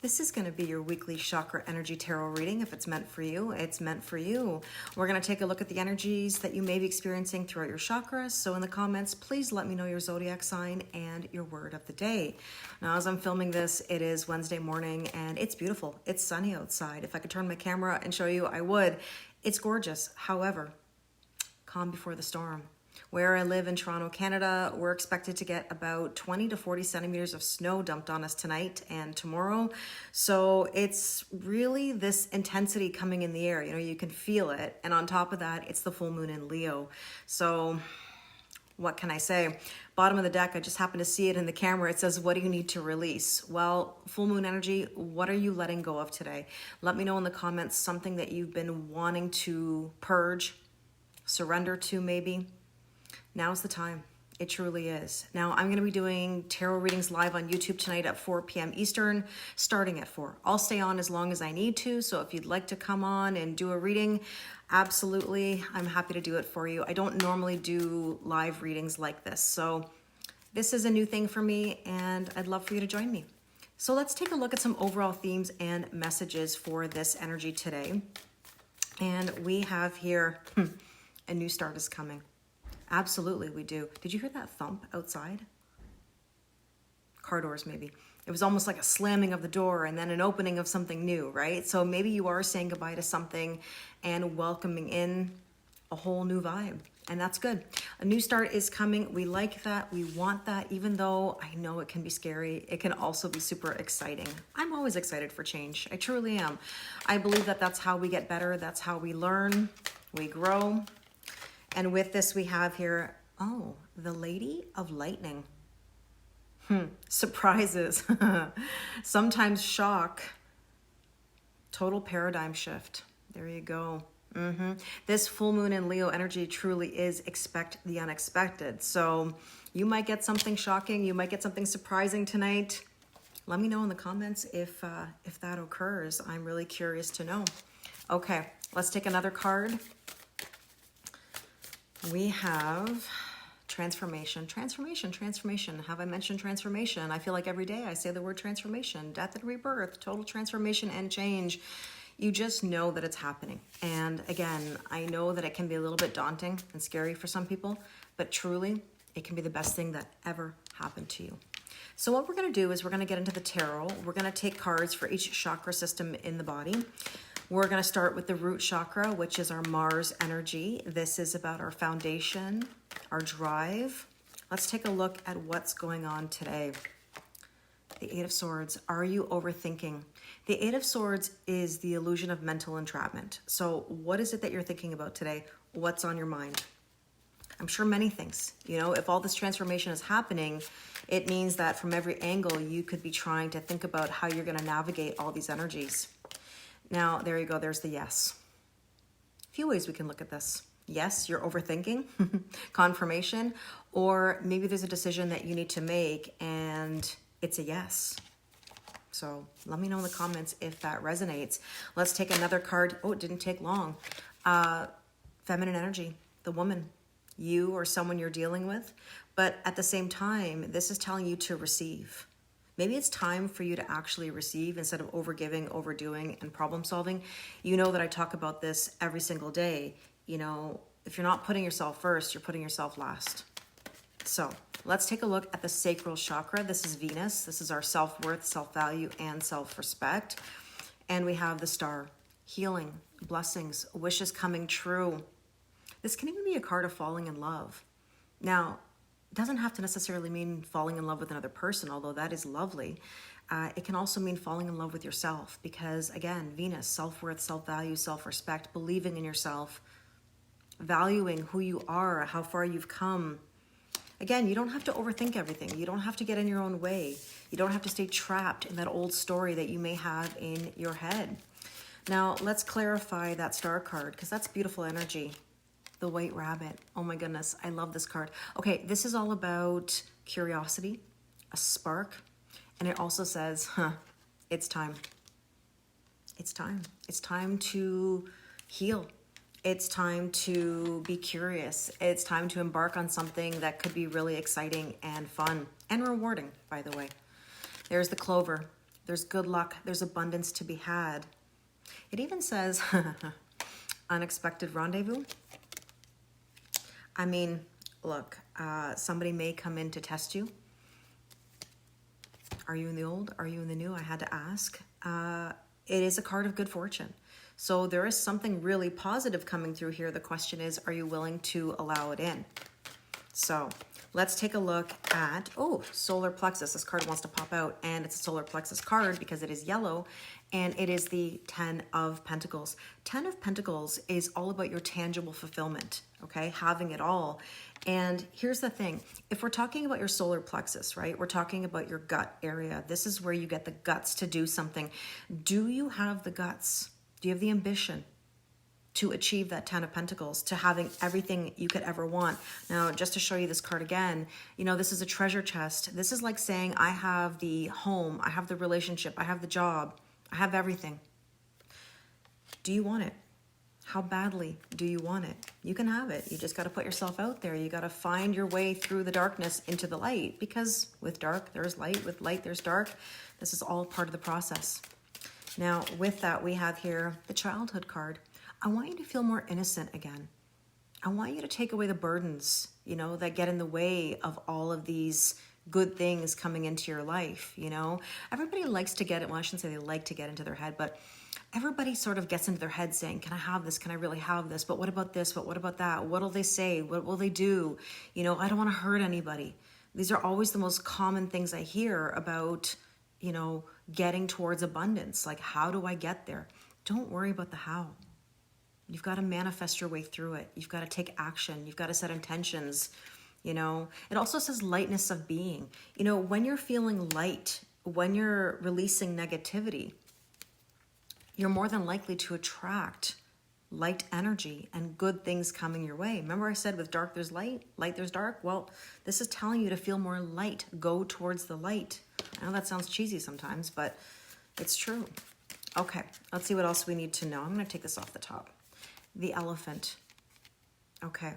This is going to be your weekly chakra energy tarot reading. If it's meant for you, it's meant for you. We're going to take a look at the energies that you may be experiencing throughout your chakras. So in the comments, please let me know your zodiac sign and your word of the day. Now, as I'm filming this, it is Wednesday morning and it's beautiful. It's sunny outside. If I could turn my camera and show you, I would. It's gorgeous. However, calm before the storm. Where I live in Toronto, Canada, we're expected to get about 20 to 40 centimeters of snow dumped on us tonight and tomorrow. So it's really this intensity coming in the air. You know, you can feel it. And on top of that, it's the full moon in Leo. So what can I say? Bottom of the deck, I just happen to see it in the camera. It says, what do you need to release? Well, full moon energy, what are you letting go of today? Let me know in the comments something that you've been wanting to purge, surrender to maybe. Now's the time. It truly is. Now, I'm going to be doing tarot readings live on YouTube tonight at 4 p.m. Eastern, starting at 4. I'll stay on as long as I need to, so if you'd like to come on and do a reading, absolutely, I'm happy to do it for you. I don't normally do live readings like this, so this is a new thing for me, and I'd love for you to join me. So let's take a look at some overall themes and messages for this energy today. And we have here, a new start is coming. Absolutely, we do. Did you hear that thump outside? Car doors, maybe. It was almost like a slamming of the door and then an opening of something new, right? So maybe you are saying goodbye to something and welcoming in a whole new vibe. And that's good. A new start is coming. We like that. We want that, even though I know it can be scary. It can also be super exciting. I'm always excited for change. I truly am. I believe that that's how we get better. That's how we learn, we grow. And with this, we have here, oh, the Lady of Lightning. Surprises. Sometimes shock. Total paradigm shift. There you go. This full moon in Leo energy truly is expect the unexpected. So you might get something shocking. You might get something surprising tonight. Let me know in the comments if that occurs. I'm really curious to know. Okay, let's take another card. We have transformation. Have I mentioned transformation? I feel like every day I say the word transformation, death and rebirth, total transformation and change. You just know that it's happening. And again, I know that it can be a little bit daunting and scary for some people, but truly it can be the best thing that ever happened to you. So what we're going to do is we're going to get into the tarot. We're going to take cards for each chakra system in the body. We're going to start with the root chakra, which is our Mars energy. This is about our foundation, our drive. Let's take a look at what's going on today. The Eight of Swords. Are you overthinking? The Eight of Swords is the illusion of mental entrapment. So what is it that you're thinking about today? What's on your mind? I'm sure many things. You know, if all this transformation is happening, it means that from every angle, you could be trying to think about how you're going to navigate all these energies. Now, there you go. There's the yes. A few ways we can look at this. Yes, you're overthinking, confirmation, or maybe there's a decision that you need to make and it's a yes. So let me know in the comments if that resonates. Let's take another card. Oh, it didn't take long. Feminine energy, the woman, you or someone you're dealing with. But at the same time, this is telling you to receive. Maybe it's time for you to actually receive instead of overgiving, overdoing, and problem solving. You know that I talk about this every single day. You know, if you're not putting yourself first, you're putting yourself last. So let's take a look at the sacral chakra. This is Venus. This is our self-worth, self-value, and self-respect. And we have the star, healing, blessings, wishes coming true. This can even be a card of falling in love. Now, it doesn't have to necessarily mean falling in love with another person, although that is lovely. It can also mean falling in love with yourself because, again, Venus, self-worth, self-value, self-respect, believing in yourself, valuing who you are, how far you've come. Again, you don't have to overthink everything. You don't have to get in your own way. You don't have to stay trapped in that old story that you may have in your head. Now, let's clarify that star card because that's beautiful energy. The White Rabbit. Oh my goodness, I love this card. Okay, this is all about curiosity, a spark, and it also says, it's time. It's time. It's time to heal. It's time to be curious. It's time to embark on something that could be really exciting and fun and rewarding, by the way. There's the Clover. There's good luck. There's abundance to be had. It even says unexpected rendezvous. I mean, look, somebody may come in to test you. Are you in the old? Are you in the new? I had to ask. It is a card of good fortune. So there is something really positive coming through here. The question is, are you willing to allow it in? So let's take a look at, oh, solar plexus. This card wants to pop out, and it's a solar plexus card because it is yellow, and it is the 10 of Pentacles. 10 of Pentacles is all about your tangible fulfillment, okay? Having it all. And here's the thing. If we're talking about your solar plexus, right? We're talking about your gut area. This is where you get the guts to do something. Do you have the guts? Do you have the ambition to achieve that 10 of Pentacles, to having everything you could ever want? Now, just to show you this card again, you know, this is a treasure chest. This is like saying, I have the home, I have the relationship, I have the job, I have everything. Do you want it? How badly do you want it? You can have it. You just got to put yourself out there. You got to find your way through the darkness into the light, because with dark, there's light. With light, there's dark. This is all part of the process. Now, with that, we have here the childhood card. I want you to feel more innocent again. I want you to take away the burdens, you know, that get in the way of all of these good things coming into your life, you know. Everybody likes to get it. Well, I shouldn't say they like to get into their head, but everybody sort of gets into their head saying, can I have this? Can I really have this? But what about this? But what about that? What will they say? What will they do? You know, I don't want to hurt anybody. These are always the most common things I hear about, you know, getting towards abundance. Like, how do I get there? Don't worry about the how. You've got to manifest your way through it. You've got to take action. You've got to set intentions. You know, it also says lightness of being. You know, when you're feeling light, when you're releasing negativity, you're more than likely to attract light energy and good things coming your way. Remember I said with dark there's light, light there's dark? Well, this is telling you to feel more light. Go towards the light. I know that sounds cheesy sometimes, but it's true. Okay, let's see what else we need to know. I'm going to take this off the top. The elephant. Okay,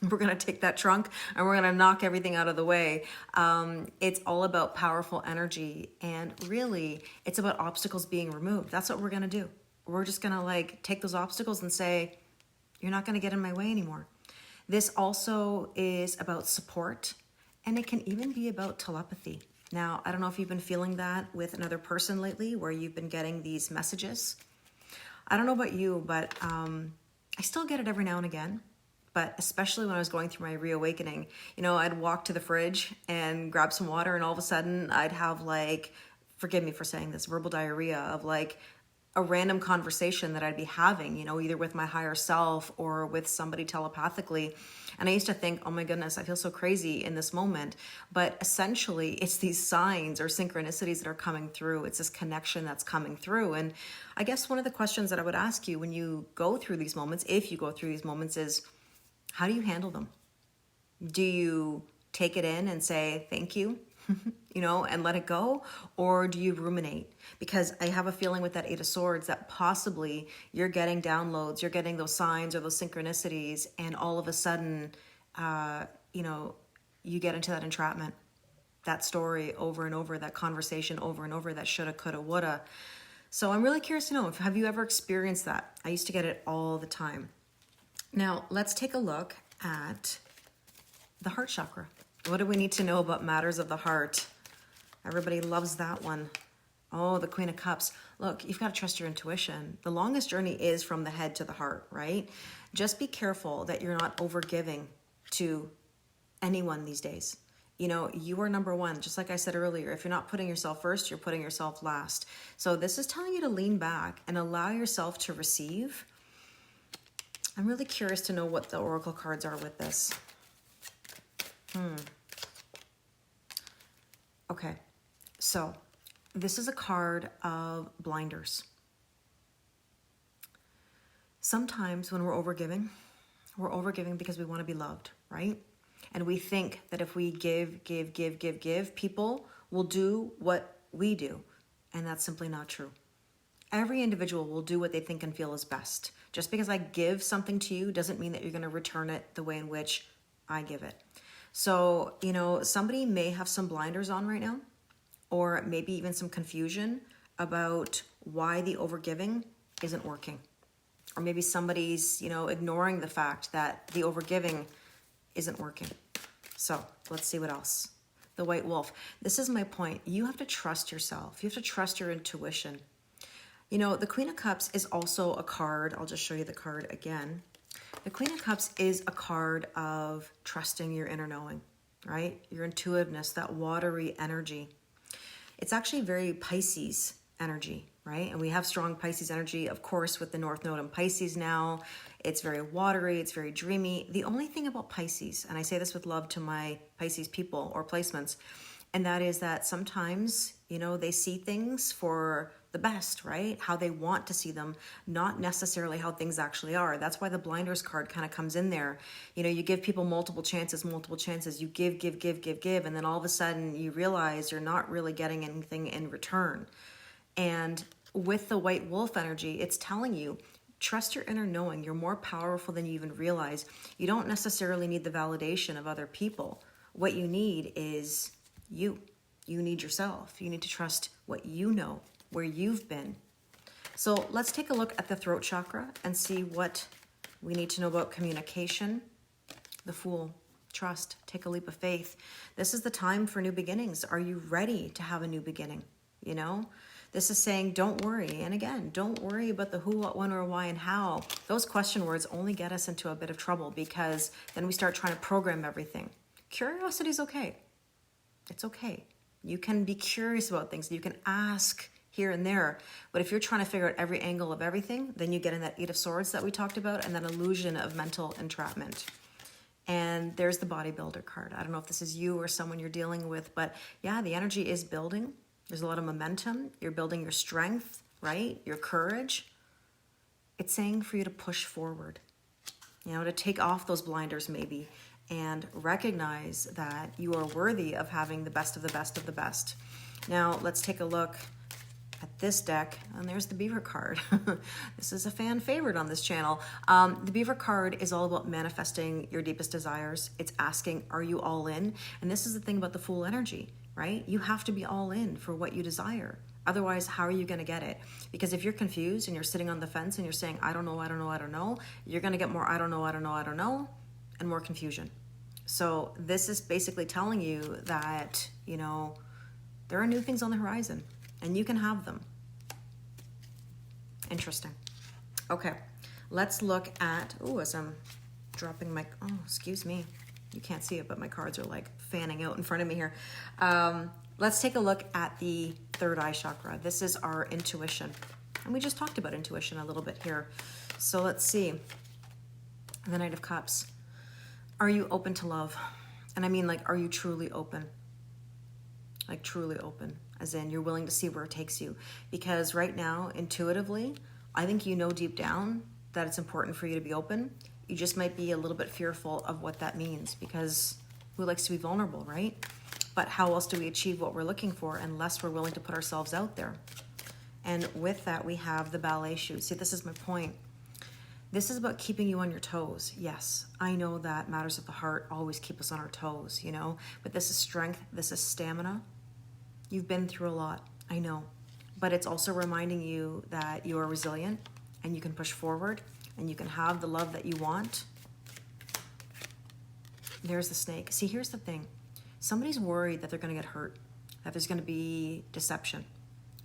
we're going to take that trunk and we're going to knock everything out of the way. It's all about powerful energy, and really it's about obstacles being removed. That's what we're going to do. We're just going to like take those obstacles and say, you're not going to get in my way anymore. This also is about support, and it can even be about telepathy. Now, I don't know if you've been feeling that with another person lately, where you've been getting these messages. I don't know about you, but I still get it every now and again. But especially when I was going through my reawakening, you know, I'd walk to the fridge and grab some water, and all of a sudden I'd have like, forgive me for saying this, verbal diarrhea of like a random conversation that I'd be having, you know, either with my higher self or with somebody telepathically. And I used to think, oh my goodness, I feel so crazy in this moment. But essentially it's these signs or synchronicities that are coming through. It's this connection that's coming through. And I guess one of the questions that I would ask you when you go through these moments, if you go through these moments, is how do you handle them? Do you take it in and say, thank you, you know, and let it go? Or do you ruminate? Because I have a feeling with that Eight of Swords that possibly you're getting downloads, you're getting those signs or those synchronicities, and all of a sudden, you know, you get into that entrapment, that story over and over, that conversation over and over, that shoulda, coulda, woulda. So I'm really curious to know, have you ever experienced that? I used to get it all the time. Now, let's take a look at the heart chakra. What do we need to know about matters of the heart? Everybody loves that one. Oh, the Queen of Cups. Look, you've got to trust your intuition. The longest journey is from the head to the heart, right? Just be careful that you're not overgiving to anyone these days. You know, you are number one. Just like I said earlier, if you're not putting yourself first, you're putting yourself last. So this is telling you to lean back and allow yourself to receive. I'm really curious to know what the oracle cards are with this. Okay, so this is a card of blinders. Sometimes when we're overgiving because we want to be loved, right? And we think that if we give, people will do what we do. And that's simply not true. Every individual will do what they think and feel is best. Just because I give something to you doesn't mean that you're going to return it the way in which I give it. So, you know, somebody may have some blinders on right now, or maybe even some confusion about why the overgiving isn't working. Or maybe somebody's, ignoring the fact that the overgiving isn't working. So let's see what else. The white wolf. This is my point. You have to trust yourself. You have to trust your intuition. The Queen of Cups is also a card. I'll just show you the card again. The Queen of Cups is a card of trusting your inner knowing, right? Your intuitiveness, that watery energy. It's actually very Pisces energy, right? And we have strong Pisces energy, of course, with the North Node in Pisces now. It's very watery, it's very dreamy. The only thing about Pisces, and I say this with love to my Pisces people or placements, and that is that sometimes, they see things for the best, right? How they want to see them, not necessarily how things actually are. That's why the blinders card kind of comes in there. You give people multiple chances. You give. And then all of a sudden you realize you're not really getting anything in return. And with the white wolf energy, it's telling you, trust your inner knowing. You're more powerful than you even realize. You don't necessarily need the validation of other people. What you need is you. You need yourself. You need to trust what you know, where you've been. So let's take a look at the throat chakra and see what we need to know about communication. The Fool, trust, take a leap of faith. This is the time for new beginnings. Are you ready to have a new beginning? This is saying, don't worry. And again, don't worry about the who, what, when, or why, and how. Those question words only get us into a bit of trouble because then we start trying to program everything. Curiosity is okay. It's okay. You can be curious about things. You can ask here and there. But if you're trying to figure out every angle of everything, then you get in that Eight of Swords that we talked about and that illusion of mental entrapment. And there's the bodybuilder card. I don't know if this is you or someone you're dealing with, but yeah, the energy is building. There's a lot of momentum. You're building your strength, right? Your courage. It's saying for you to push forward, to take off those blinders maybe and recognize that you are worthy of having the best of the best of the best. Now, let's take a look at this deck, and there's the Beaver card. This is a fan favorite on this channel. The Beaver card is all about manifesting your deepest desires. It's asking, are you all in? And this is the thing about the Fool energy, right? You have to be all in for what you desire. Otherwise, how are you going to get it? Because if you're confused and you're sitting on the fence and you're saying, I don't know, you're going to get more I don't know, and more confusion. So this is basically telling you that, there are new things on the horizon and you can have them. Interesting. Okay, let's look at, as I'm dropping my, excuse me. You can't see it, but my cards are like fanning out in front of me here. Let's take a look at the third eye chakra. This is our intuition. And we just talked about intuition a little bit here. So let's see. The Knight of Cups. Are you open to love? And I mean, are you truly open? Truly open, as in you're willing to see where it takes you. Because right now, intuitively, I think deep down that it's important for you to be open. You just might be a little bit fearful of what that means because who likes to be vulnerable, right? But how else do we achieve what we're looking for unless we're willing to put ourselves out there? And with that, we have the ballet shoes. See, this is my point. This is about keeping you on your toes. Yes, I know that matters of the heart always keep us on our toes, but this is strength, this is stamina. You've been through a lot, I know, but it's also reminding you that you are resilient and you can push forward and you can have the love that you want. There's the snake. See, here's the thing. Somebody's worried that they're going to get hurt, that there's going to be deception,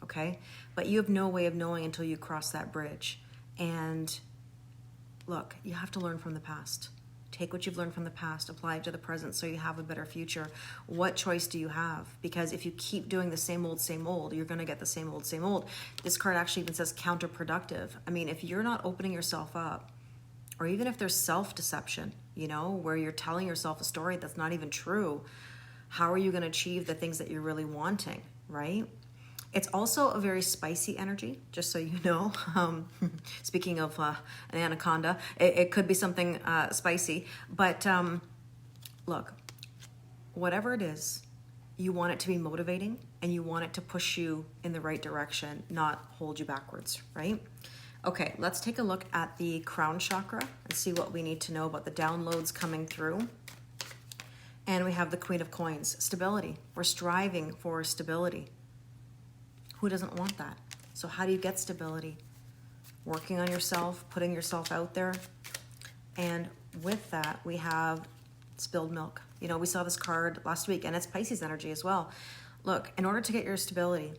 okay? But you have no way of knowing until you cross that bridge. And look, you have to learn from the past. Take what you've learned from the past, apply it to the present so you have a better future. What choice do you have? Because if you keep doing the same old, you're going to get the same old. This card actually even says counterproductive. I mean, if you're not opening yourself up, or even if there's self-deception, where you're telling yourself a story that's not even true, how are you going to achieve the things that you're really wanting, right? It's also a very spicy energy, just so you know. Speaking of an anaconda, it could be something spicy. But look, whatever it is, you want it to be motivating and you want it to push you in the right direction, not hold you backwards, right? Okay, let's take a look at the crown chakra and see what we need to know about the downloads coming through. And we have the Queen of Coins, stability. We're striving for stability. Who doesn't want that? So how do you get stability? Working on yourself, putting yourself out there. And with that, we have spilled milk. You know, we saw this card last week, and it's Pisces energy as well. Look, in order to get your stability,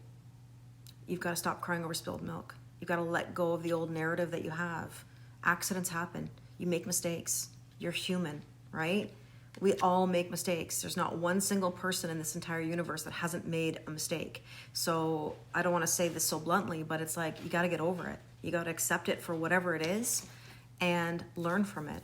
you've got to stop crying over spilled milk. You've got to let go of the old narrative that you have. Accidents happen. You make mistakes. You're human, right? We all make mistakes. There's not one single person in this entire universe that hasn't made a mistake. So I don't want to say this so bluntly, but it's like, you got to get over it. You got to accept it for whatever it is and learn from it.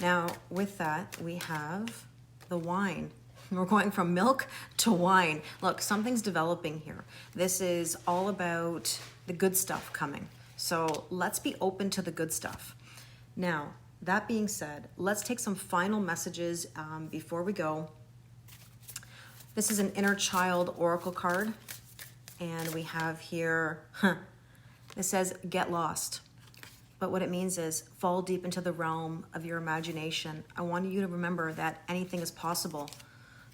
Now, with that, we have the wine. We're going from milk to wine. Look, something's developing here. This is all about the good stuff coming. So let's be open to the good stuff. Now, that being said, let's take some final messages before we go. This is an inner child oracle card. And we have here, it says, get lost. But what it means is fall deep into the realm of your imagination. I want you to remember that anything is possible.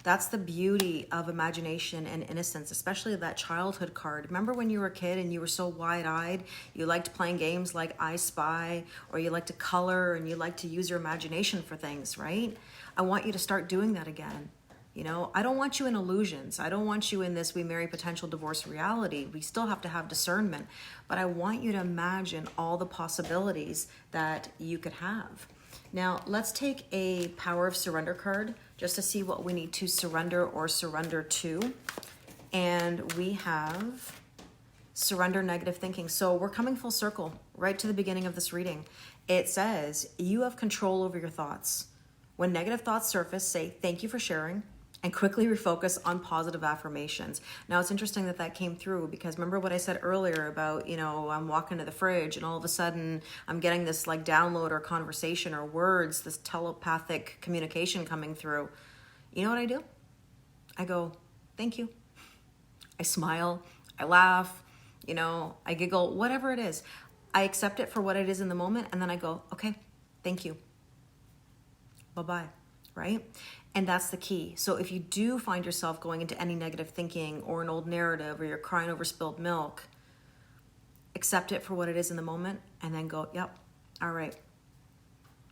That's the beauty of imagination and innocence, especially that childhood card. Remember when you were a kid and you were so wide-eyed? You liked playing games like I Spy, or you liked to color and you liked to use your imagination for things, right? I want you to start doing that again. You know, I don't want you in illusions. I don't want you in this we marry potential divorce reality. We still have to have discernment. But I want you to imagine all the possibilities that you could have. Now, let's take a Power of Surrender card just to see what we need to surrender or surrender to. And we have surrender negative thinking. So we're coming full circle right to the beginning of this reading. It says, you have control over your thoughts. When negative thoughts surface, say, thank you for sharing, and quickly refocus on positive affirmations. Now, it's interesting that that came through because remember what I said earlier about, you know, I'm walking to the fridge and all of a sudden I'm getting this like download or conversation or words, this telepathic communication coming through. You know what I do? I go, thank you. I smile, I laugh, you know, I giggle, whatever it is. I accept it for what it is in the moment and then I go, okay, thank you. Bye-bye, right? And that's the key. So if you do find yourself going into any negative thinking or an old narrative or you're crying over spilled milk, accept it for what it is in the moment and then go, yep, all right,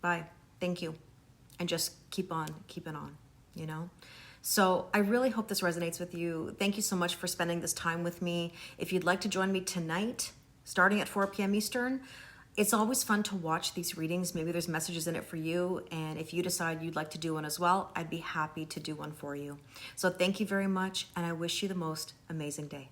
bye, thank you. And just keep on keeping on, you know? So I really hope this resonates with you. Thank you so much for spending this time with me. If you'd like to join me tonight, starting at 4 p.m. Eastern, it's always fun to watch these readings. Maybe there's messages in it for you. And if you decide you'd like to do one as well, I'd be happy to do one for you. So thank you very much. And I wish you the most amazing day.